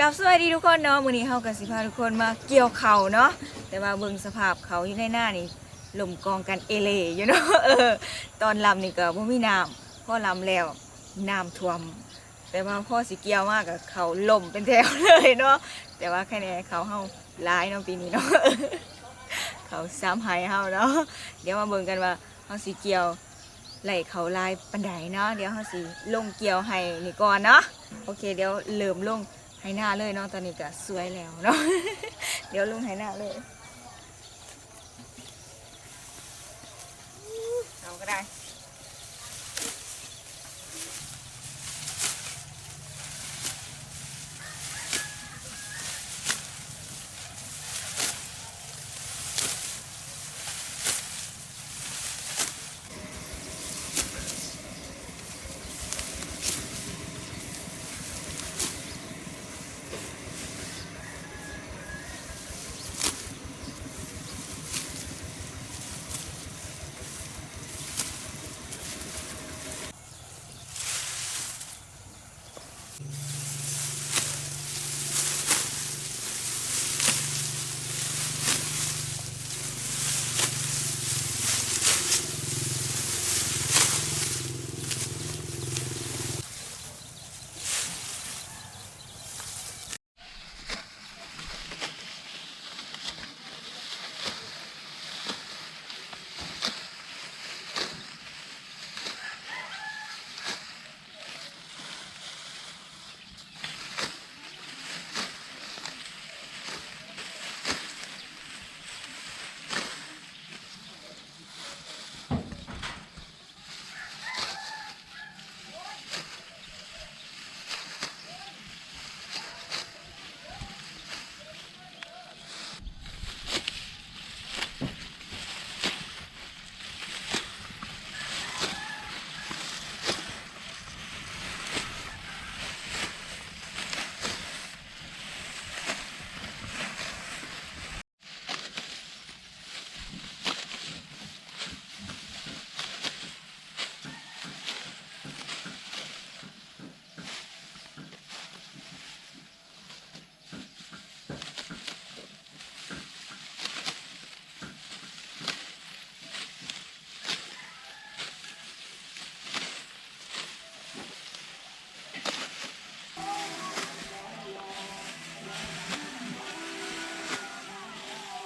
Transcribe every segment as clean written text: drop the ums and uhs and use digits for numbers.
กับสวัสดีทุกคนเนาะมื้อนี้เฮากับสิพาทุกคนมาเกี่ยวเข่าเนาะแต่ว่าเบิ่งสภาพเขาอยู่ในหน้านี่หล่มกองกันเอเล่อยู่เนาะตอนลำนี่ก็บ่มีน้ำพอลำแล้วน้ำท่วมแต่ว่าพอสิเกี่ยวมากกับเขาล่มเป็นแถวเลยเนาะแต่ว่าแค่นี้เขาเฮาหลายเนาะปีนี้เนาะเขาซ้ำหายเฮาเนาะเดี๋ยวมาเบิ่งกันว่าเฮาสิเกี่ยวไหลเขาลายปันไดเนาะเดี๋ยวเฮาสิลงเกี่ยวให้นี่ก่อนเนาะโอเคเดี๋ยวเริ่มลงให้หน้าเลยเนาะตอนนี้ก็สวยแล้วเนาะ เดี๋ยวลงให้หน้าเลยเอาก็ได้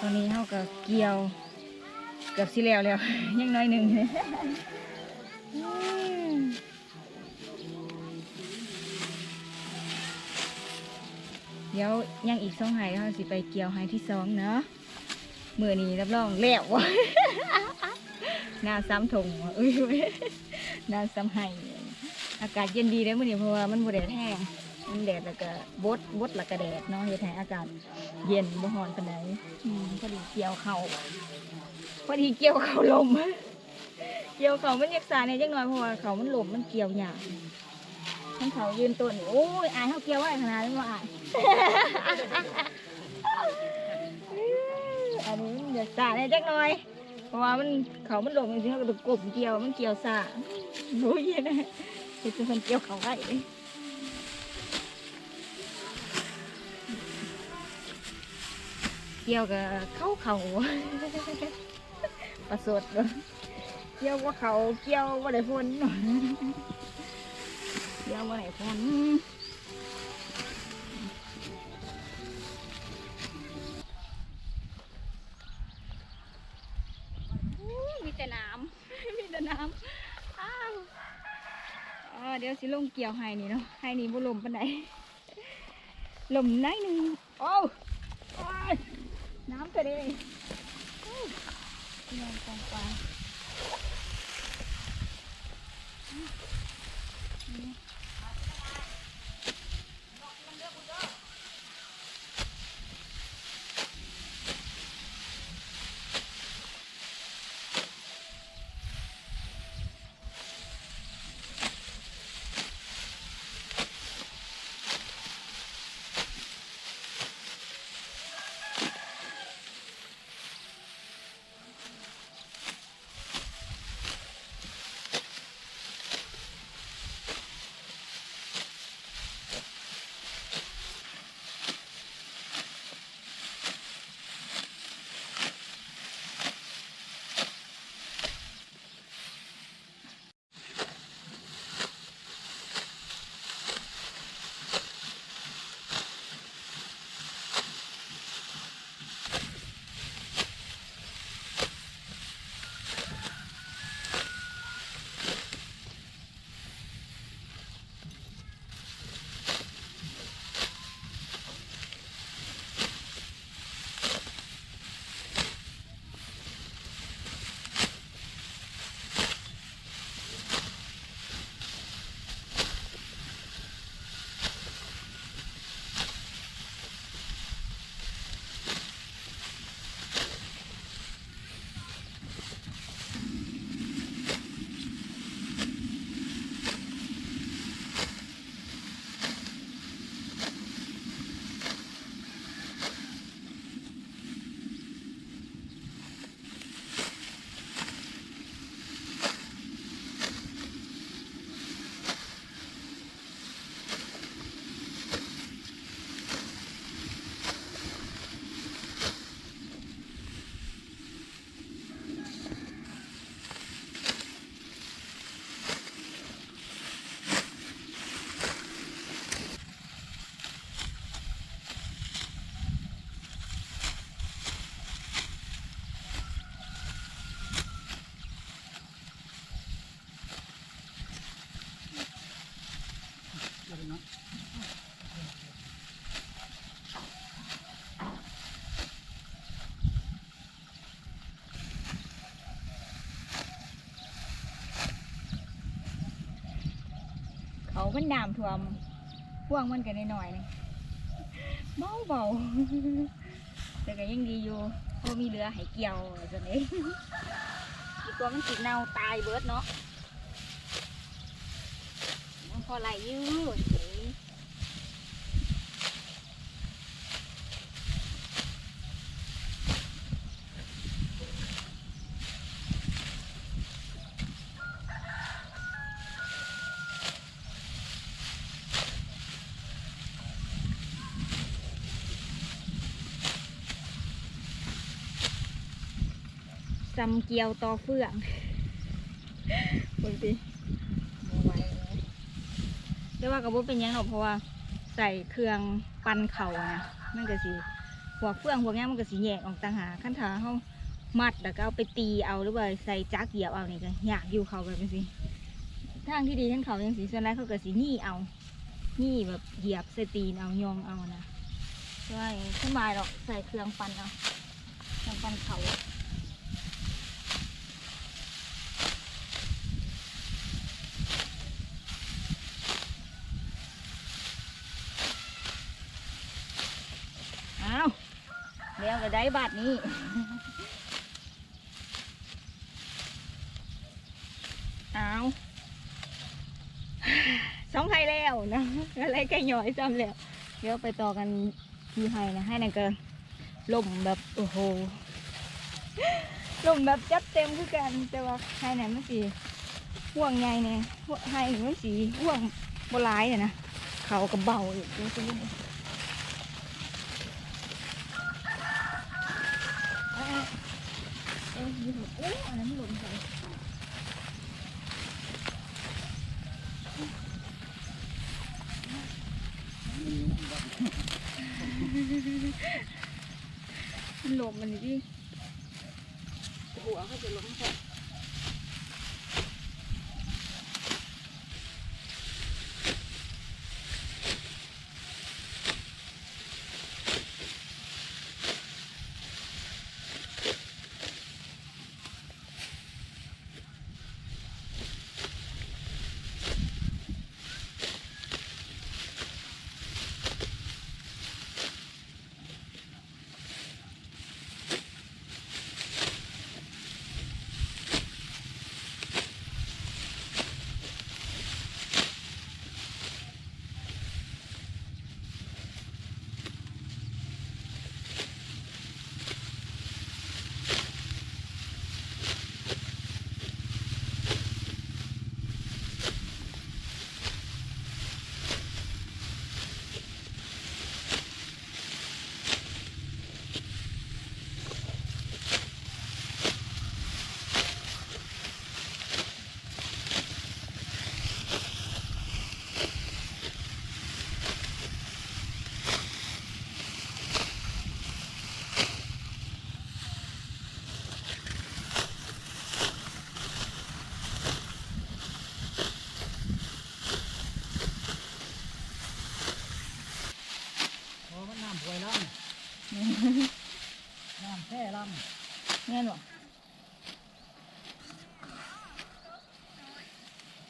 ตอนนี้เขาก็เกี่ยวเกือบสิแล้ว ยังน้อยหนึ่ง เดี๋ยวยังอีก2 ไหเขาสิไปเกี่ยวไหที่2เนาะมื้อนี้รับรองแล้ววะ น้ำซ้ำถงว่ะอุ้ยน้ำซ้ำไหอากาศเย็นดีเลยมื้อนี้เพราะว่ามันบ่แดดแห้งมันแดดแล้วก็บดแล้วก็แดดเนาะเฮ็ดให้อากาศเย็นบ่ร้อนปานใดพอดีเกี่ยวเขาพอดีเกี่ยวเขาลม เกี่ยวเขามันยักษาเนี่ยจังหน่อยเพราะว่าเขามันลมมันเกี่ยวยากทั้งเขายืนต้นโอ้ยอายเขาเกี่ยวไว้ขนาดนั้นว่าอาย อันนี้มันยักษาเนี่ยจังหน่อยเพราะว่ามันเขามันลมจริงๆเขาก็ต้องกบเกี่ยวมันเกี่ยวซาโอ้ยนะเห็นมันเกี่ยวเขาไว้เกี่ยวกับเขา ประสดเลยเกี่ยวว่าเขาเกี่ยวว่าได้พ้นเกี่ยวว่าได้พ้นมีแต่น้ำ มีแต่น้ำอ้าวเดี๋ยวสิลงเกี่ยวให้นี่เนาะให้นี่บ่ลมปานใดลมน้อยหนึ่งโอ้ยน้ำกระเด็นนอนกองปลา มันน้ำท่วมพ่วงมันกันหน่อยๆนึงเบาแต่ก็ยังดีอยู่เพราะมีเรือให้เกี่ยวจนเองที่ตัวมันติดเน่าตายเบิดเนาะมันพอไหลอยู่จำเกียวต่อเฟื่องคนสิโมไว้เลยแต่ว่ากับบุเป็นยังหรอกเพราะว่าใส่เครื่องปั่นเข่านะมันก็สิพวกเฟื่องพวกนี้มันก็สิแยกออกต่างหากขั้นขาเขามัดแล้วก็เอาไปตีเอาหรือว่าใส่จักเหยียบเอานี่ก็อยากอยู่เขาแบบนี้สิทางที่ดีทั้งเขายังสีส่วนแรกเขาก็สีนี่เอานี่แบบเหยียบใส่ตีนเอายองเอานะใช่สบายหรอกใส่เครื่องปั่นเอาเครื่องปั่นเขาอ้าวเดี๋ยวก็ได้บาทนี้อ้าวสองไห้แล้วนะอะไรก็หย่อยซ้ำแล้วเดี๋ยวไปต่อกันที่ไห้นะให้นั่นก็ลมแบบโอ้โหลมแบบจัดเต็มคือกันแต่ว่าไห้ไหนมันสีห่วงใหญ่เนี่ยไห้มันสีห่วงโบราณเนี่ยนะเขากับเบาอีกดูสิยืดโอ้อันนั้นหล่นไปมันหลบมันดิหัวเขาจะล้มไปน้ำหวยลำน้ำแท่ลำ แน่นวะ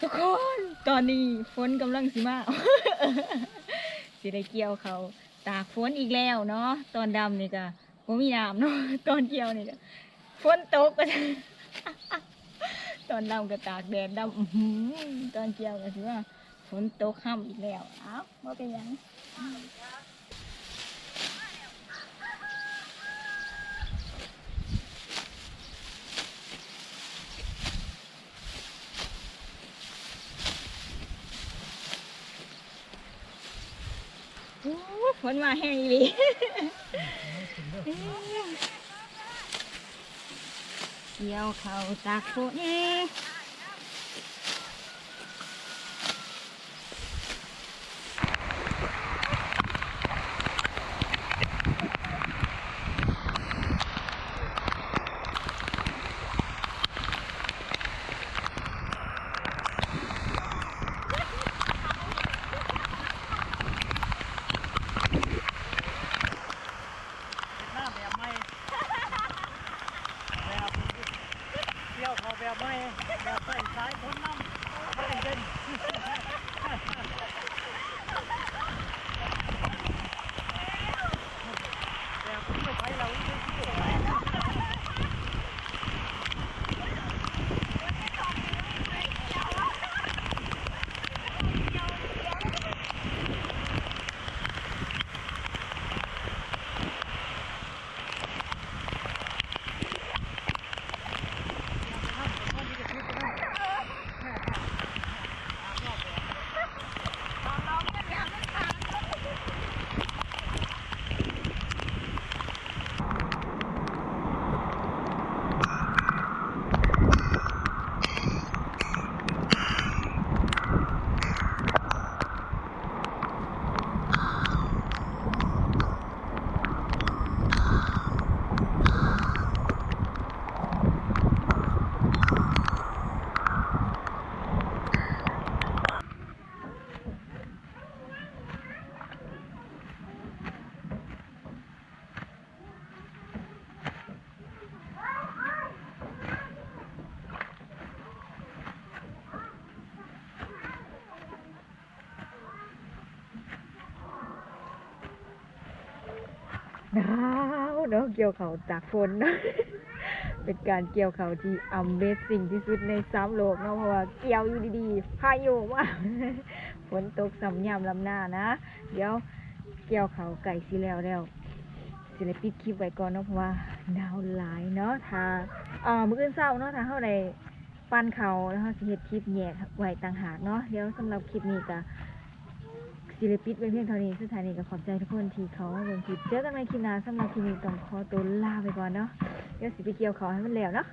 ทุกคนตอนนี้ฝนกำลังสิมา สิได้เกี่ยวเขาตากฝนอีกแล้วเนาะตอนดำนี่ก็บ่มีน้ำเนาะตอนเกี่ยวนี่ก็ฝนตกก็ ตอนดำก็ตากแดดดำตอนเกี่ยวก็สิว่าฝนตกค่ำอีกแล้วอ้าวบ่เป็นหยังฝนมาแห้งอีหลีเกี่ยวเขาตากฝนแบบไม่แบบเที่ยวเขาแบบไม่แบบ หนาวเนาะเกี่ยวเขาจากฝนเนาะ เป็นการเกี่ยวเขาที่ Amazing ที่สุดใน3โลกเนาะเพราะว่าเกี่ยวอยู่ดีๆพายุมา ฝนตกสำยามลำหน้านะ เดี๋ยวเกี่ยวเขาไก่สิแล้วสิเลยปิดคลิปไว้ก่อนเนาะเพราะว่าหนาวหลายเนาะถ้ามื้ออื่นเช้าเนาะถ้าเฮาได้ปั้นเขาแล้วเฮาสิเฮ็ดคลิปแยกไว้ต่างหากเนาะเดี๋ยวสำหรับคลิปนี้ก็สิเลยปิดไว้เพียงเท่านี้สุดท้ายนี้ก็ขอบใจทุกคนที่เขามาเบิ่งคลิปเจอกันใหม่คลิปหน้าสำหรับคลิปนี้ต้องขอตัวลาไปก่อนเนาะเดี๋ยวสิไปเกี่ยวเขาให้มันแล้วเนาะ